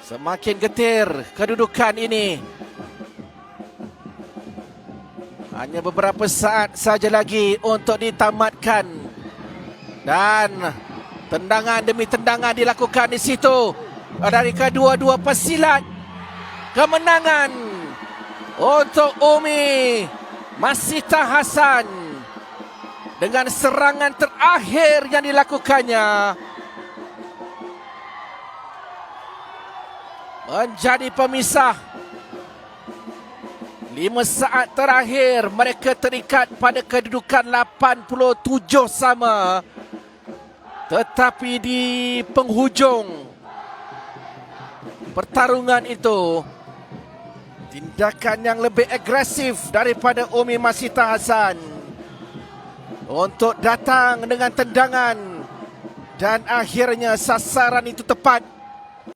Semakin getir kedudukan ini. Hanya beberapa saat saja lagi untuk ditamatkan. Dan tendangan demi tendangan dilakukan di situ dari kedua-dua pesilat. Kemenangan untuk Umi Masita Hassan dengan serangan terakhir yang dilakukannya menjadi pemisah. 5 saat terakhir mereka terikat pada kedudukan 87 sama. Tetapi di penghujung pertarungan itu, tindakan yang lebih agresif daripada Umi Masita Hassan untuk datang dengan tendangan, dan akhirnya sasaran itu tepat